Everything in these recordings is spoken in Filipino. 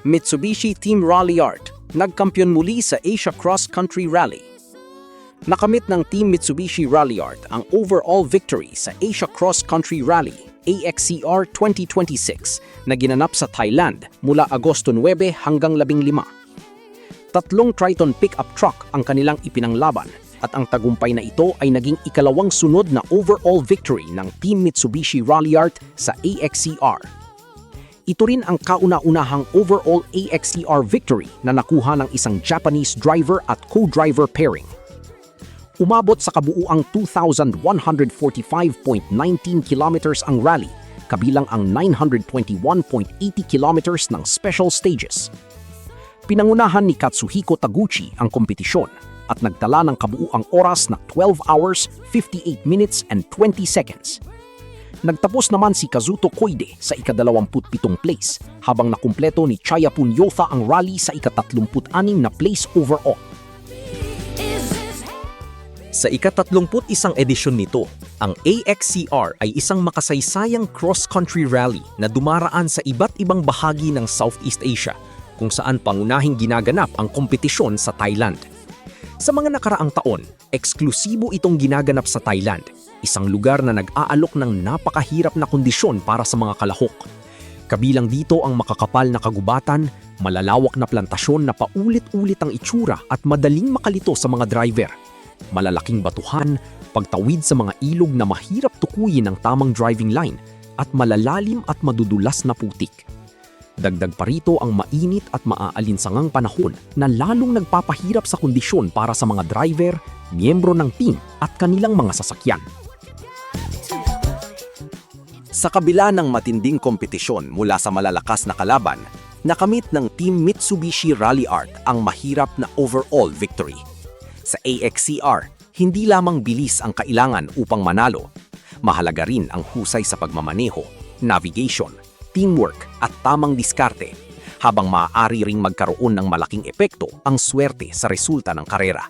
Mitsubishi Team Ralliart, nagkampiyon muli sa Asia Cross Country Rally. Nakamit ng Team Mitsubishi Ralliart ang overall victory sa Asia Cross Country Rally AXCR 2026 na ginanap sa Thailand mula Agosto 9 hanggang 15. Tatlong Triton pickup truck ang kanilang ipinanglaban at ang tagumpay na ito ay naging ikalawang sunod na overall victory ng Team Mitsubishi Ralliart sa AXCR. Ito rin ang kauna-unahang overall AXCR victory na nakuha ng isang Japanese driver at co-driver pairing. Umabot sa kabuuang 2,145.19 kilometers ang rally, kabilang ang 921.80 kilometers ng special stages. Pinangunahan ni Katsuhiko Taguchi ang kompetisyon at nagtala ng kabuuang oras na 12 hours, 58 minutes and 20 seconds. Nagtapos naman si Kazuto Koide sa ika-27 place, habang nakumpleto ni Chaya Punyotha ang rally sa ika-36 na place overall. Sa ika-31 edisyon nito, ang AXCR ay isang makasaysayang cross-country rally na dumaraan sa iba't ibang bahagi ng Southeast Asia, kung saan pangunahing ginaganap ang kompetisyon sa Thailand. Sa mga nakaraang taon, eksklusibo itong ginaganap sa Thailand, isang lugar na nag-aalok ng napakahirap na kondisyon para sa mga kalahok. Kabilang dito ang makakapal na kagubatan, malalawak na plantasyon na paulit-ulit ang itsura at madaling makalito sa mga driver, malalaking batuhan, pagtawid sa mga ilog na mahirap tukuyin ng tamang driving line, at malalalim at madudulas na putik. Dagdag pa rito ang mainit at maaalinsangang panahon na lalong nagpapahirap sa kondisyon para sa mga driver, miyembro ng team at kanilang mga sasakyan. Sa kabila ng matinding kompetisyon mula sa malalakas na kalaban, nakamit ng Team Mitsubishi Ralliart ang mahirap na overall victory. Sa AXCR, hindi lamang bilis ang kailangan upang manalo, mahalaga rin ang husay sa pagmamaneho, navigation, teamwork at tamang diskarte, habang maaari ring magkaroon ng malaking epekto ang swerte sa resulta ng karera.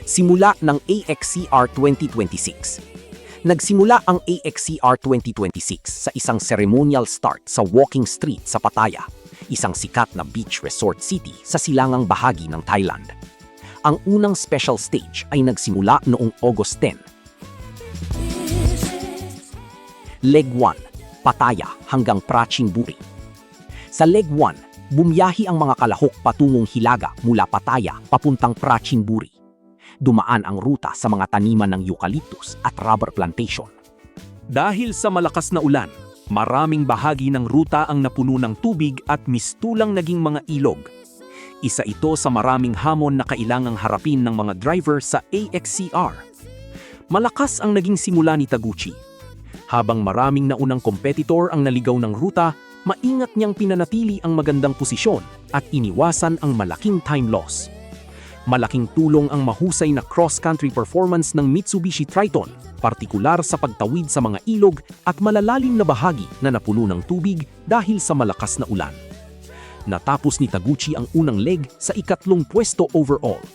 Simula ng AXCR 2026. Nagsimula ang AXCR 2026 sa isang ceremonial start sa Walking Street sa Pattaya, isang sikat na beach resort city sa silangang bahagi ng Thailand. Ang unang special stage ay nagsimula noong August 10. Leg 1, Pattaya hanggang Prachinburi. Sa Leg 1, bumiyahi ang mga kalahok patungong Hilaga mula Pattaya papuntang Prachinburi. Dumaan ang ruta sa mga taniman ng eucalyptus at rubber plantation. Dahil sa malakas na ulan, maraming bahagi ng ruta ang napuno ng tubig at mistulang naging mga ilog. Isa ito sa maraming hamon na kailangang harapin ng mga driver sa AXCR. Malakas ang naging simula ni Taguchi. Habang maraming naunang kompetitor ang naligaw ng ruta, maingat niyang pinanatili ang magandang posisyon at iniwasan ang malaking time loss. Malaking tulong ang mahusay na cross-country performance ng Mitsubishi Triton, partikular sa pagtawid sa mga ilog at malalalim na bahagi na napuno ng tubig dahil sa malakas na ulan. Natapos ni Taguchi ang unang leg sa ika-3 pwesto overall.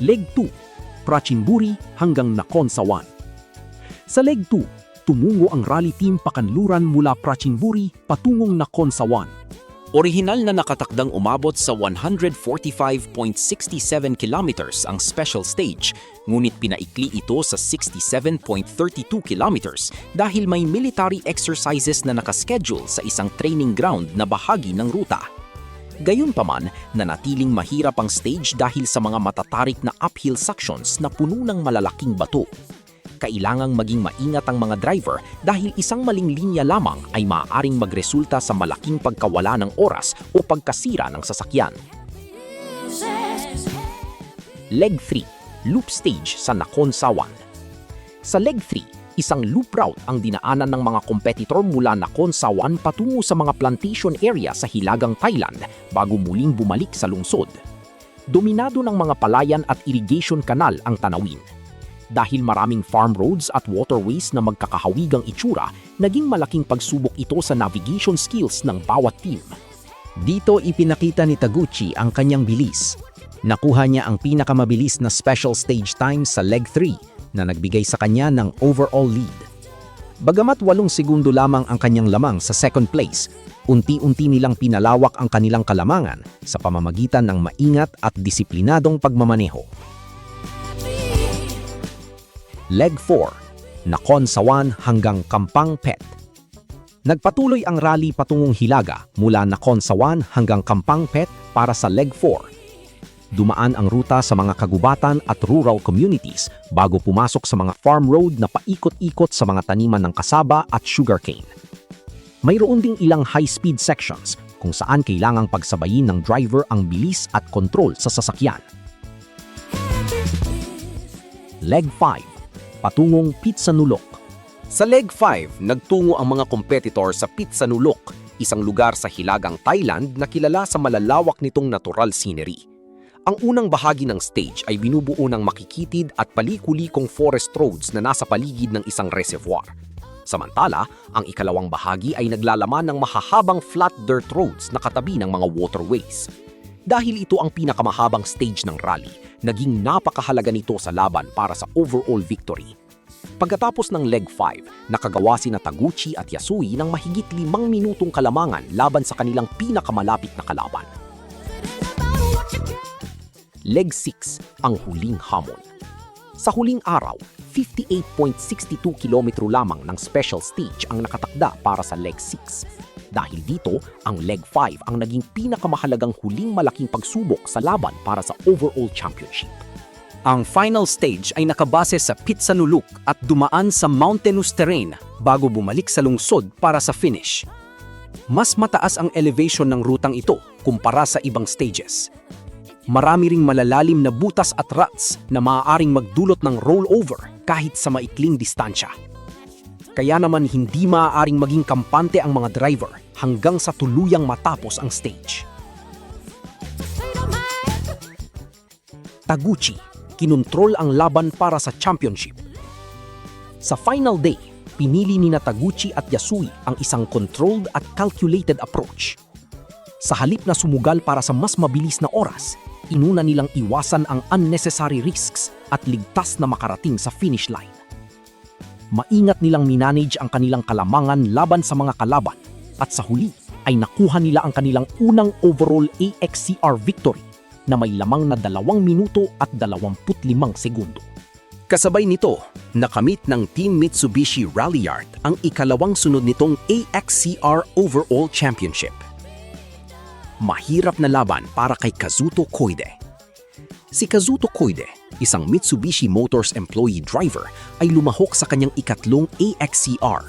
Leg 2, Prachinburi hanggang Nakhon Sawan. Sa Leg 2, tumungo ang rally team pakanluran mula Prachinburi patungong Nakhon Sawan. Orihinal na nakatakdang umabot sa 145.67 kilometers ang special stage, ngunit pinaikli ito sa 67.32 kilometers dahil may military exercises na nakaschedule sa isang training ground na bahagi ng ruta. Gayunpaman, nanatiling mahirap ang stage dahil sa mga matatarik na uphill sections na puno ng malalaking bato. Kailangang maging maingat ang mga driver dahil isang maling linya lamang ay maaaring magresulta sa malaking pagkawala ng oras o pagkasira ng sasakyan. Leg 3, Loop Stage sa Nakhon Sawan. Sa Leg 3, isang loop route ang dinaanan ng mga kompetitor mula Nakhon Sawan patungo sa mga plantation area sa hilagang Thailand bago muling bumalik sa lungsod. Dominado ng mga palayan at irrigation canal ang tanawin. Dahil maraming farm roads at waterways na magkakahawigang itsura, naging malaking pagsubok ito sa navigation skills ng bawat team. Dito ipinakita ni Taguchi ang kanyang bilis. Nakuha niya ang pinakamabilis na special stage time sa Leg 3 na nagbigay sa kanya ng overall lead. Bagamat 8 segundo lamang ang kanyang lamang sa second place, unti-unti nilang pinalawak ang kanilang kalamangan sa pamamagitan ng maingat at disiplinadong pagmamaneho. Leg 4, Nakhon Sawan hanggang Kampang Phet. Nagpatuloy ang rally patungong Hilaga mula Nakhon Sawan hanggang Kampang Phet para sa Leg 4. Dumaan ang ruta sa mga kagubatan at rural communities bago pumasok sa mga farm road na paikot-ikot sa mga taniman ng kasaba at sugarcane. Mayroon ding ilang high-speed sections kung saan kailangang pagsabayin ng driver ang bilis at kontrol sa sasakyan. Leg 5, patungong Pitsanulok. Sa Leg 5, nagtungo ang mga competitor sa Pitsanulok, isang lugar sa Hilagang Thailand na kilala sa malalawak nitong natural scenery. Ang unang bahagi ng stage ay binubuo ng makikitid at palikulikong forest roads na nasa paligid ng isang reservoir. Samantala, ang ikalawang bahagi ay naglalaman ng mahahabang flat dirt roads na katabi ng mga waterways. Dahil ito ang pinakamahabang stage ng rally, naging napakahalaga nito sa laban para sa overall victory. Pagkatapos ng Leg 5, nakagawa sina Taguchi at Yasui ng mahigit 5 minutong kalamangan laban sa kanilang pinakamalapit na kalaban. Leg 6, ang huling hamon. Sa huling araw, 58.62 kilometro lamang ng special stage ang nakatakda para sa Leg 6. Dahil dito, ang Leg 5 ang naging pinakamahalagang huling malaking pagsubok sa laban para sa overall championship. Ang final stage ay nakabase sa Pitsanulok at dumaan sa mountainous terrain bago bumalik sa lungsod para sa finish. Mas mataas ang elevation ng rutang ito kumpara sa ibang stages. Marami ring malalalim na butas at ruts na maaaring magdulot ng rollover kahit sa maikling distansya. Kaya naman hindi maaaring maging kampante ang mga driver hanggang sa tuluyang matapos ang stage. Taguchi, kinontrol ang laban para sa championship. Sa final day, pinili ni Taguchi at Yasui ang isang controlled at calculated approach. Sa halip na sumugal para sa mas mabilis na oras, inuna nilang iwasan ang unnecessary risks at ligtas na makarating sa finish line. Maingat nilang minanage ang kanilang kalamangan laban sa mga kalaban at sa huli ay nakuha nila ang kanilang unang overall AXCR victory na may lamang na 2 minuto at 25 segundo. Kasabay nito, nakamit ng Team Mitsubishi Ralliart ang ikalawang sunod nitong AXCR Overall Championship. Mahirap na laban para kay Kazuto Koide. Si Kazuto Koide, isang Mitsubishi Motors employee driver, ay lumahok sa kanyang ikatlong AXCR.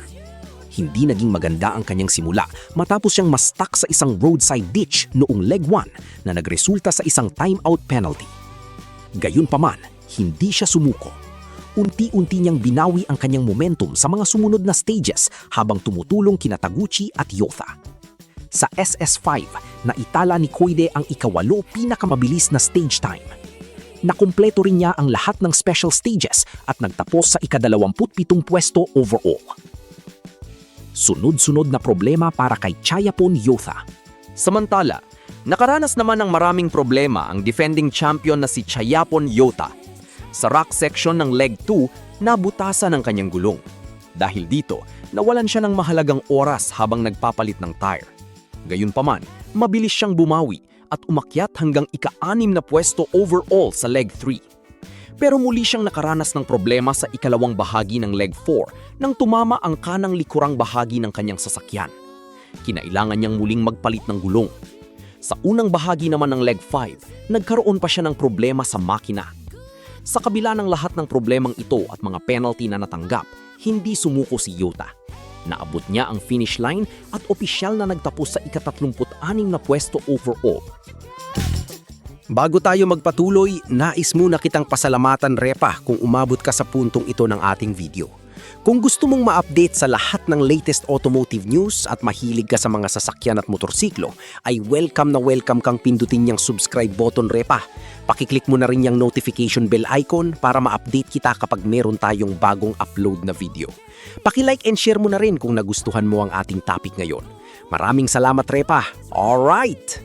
Hindi naging maganda ang kanyang simula matapos siyang ma-stuck sa isang roadside ditch noong Leg 1 na nagresulta sa isang timeout penalty. Gayunpaman, hindi siya sumuko. Unti-unti niyang binawi ang kanyang momentum sa mga sumunod na stages habang tumutulong kina Taguchi at Yotha. Sa SS5, naitala ni Koide ang ika-8 pinakamabilis na stage time. Nakumpleto rin niya ang lahat ng special stages at nagtapos sa ika-27 pwesto overall. Sunod-sunod na problema para kay Chayapon Yotha. Samantala, nakaranas naman ng maraming problema ang defending champion na si Chayapon Yotha. Sa rock section ng Leg 2, nabutasan ang kanyang gulong. Dahil dito, nawalan siya ng mahalagang oras habang nagpapalit ng tire. Gayunpaman, mabilis siyang bumawi at umakyat hanggang ika-6 na pwesto overall sa Leg 3. Pero muli siyang nakaranas ng problema sa ikalawang bahagi ng Leg 4 nang tumama ang kanang likurang bahagi ng kanyang sasakyan. Kinailangan niyang muling magpalit ng gulong. Sa unang bahagi naman ng Leg 5, nagkaroon pa siya ng problema sa makina. Sa kabila ng lahat ng problemang ito at mga penalty na natanggap, hindi sumuko si Yotha. Naabot niya ang finish line at opisyal na nagtapos sa ika-36 na pwesto overall. Bago tayo magpatuloy, nais muna kitang pasalamatan, Repa, kung umabot ka sa puntong ito ng ating video. Kung gusto mong ma-update sa lahat ng latest automotive news at mahilig ka sa mga sasakyan at motorsiklo, ay welcome na welcome kang pindutin yung subscribe button, Repa. Pakiclick mo na rin yung notification bell icon para ma-update kita kapag meron tayong bagong upload na video. Paki-like and share mo na rin kung nagustuhan mo ang ating topic ngayon. Maraming salamat, Repa. Alright!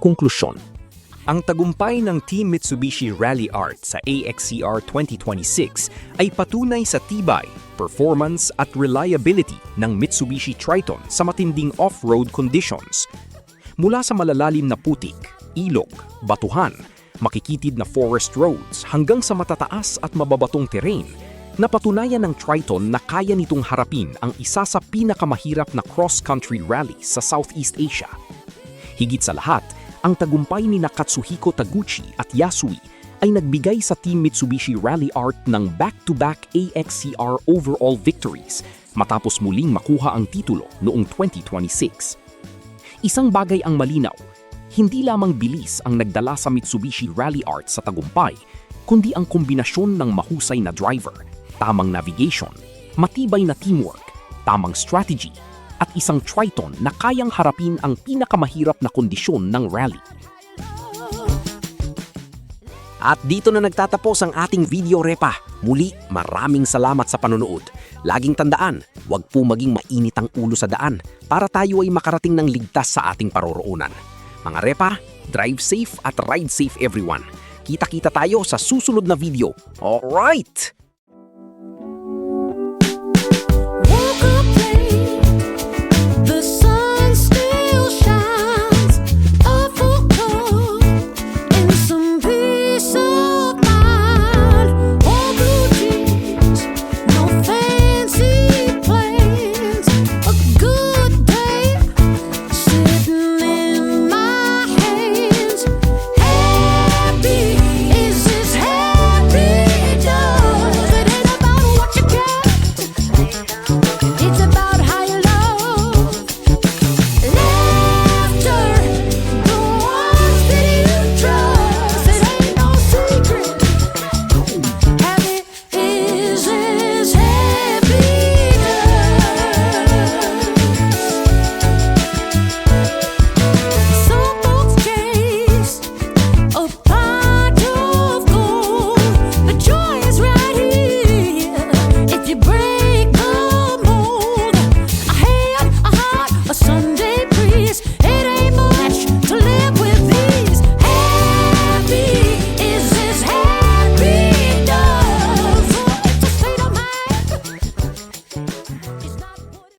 Konklusyon. Ang tagumpay ng Team Mitsubishi Rally Art sa AXCR 2026 ay patunay sa tibay, performance at reliability ng Mitsubishi Triton sa matinding off-road conditions. Mula sa malalalim na putik, ilog, batuhan, makikitid na forest roads hanggang sa matataas at mababatong terrain, napatunayan ng Triton na kaya nitong harapin ang isa sa pinakamahirap na cross-country rally sa Southeast Asia. Higit sa lahat, ang tagumpay ni Katsuhiko Taguchi at Yasui ay nagbigay sa Team Mitsubishi Rally Art ng back-to-back AXCR overall victories matapos muling makuha ang titulo noong 2026. Isang bagay ang malinaw, hindi lamang bilis ang nagdala sa Mitsubishi Rally Art sa tagumpay, kundi ang kombinasyon ng mahusay na driver, tamang navigation, matibay na teamwork, tamang strategy, at isang Triton na kayang harapin ang pinakamahirap na kondisyon ng rally. At dito na nagtatapos ang ating video, Repa. Muli, maraming salamat sa panonood. Laging tandaan, huwag po maging mainit ang ulo sa daan para tayo ay makarating ng ligtas sa ating paroroonan. Mga Repa, drive safe at ride safe everyone. Kita-kita tayo sa susunod na video. Alright!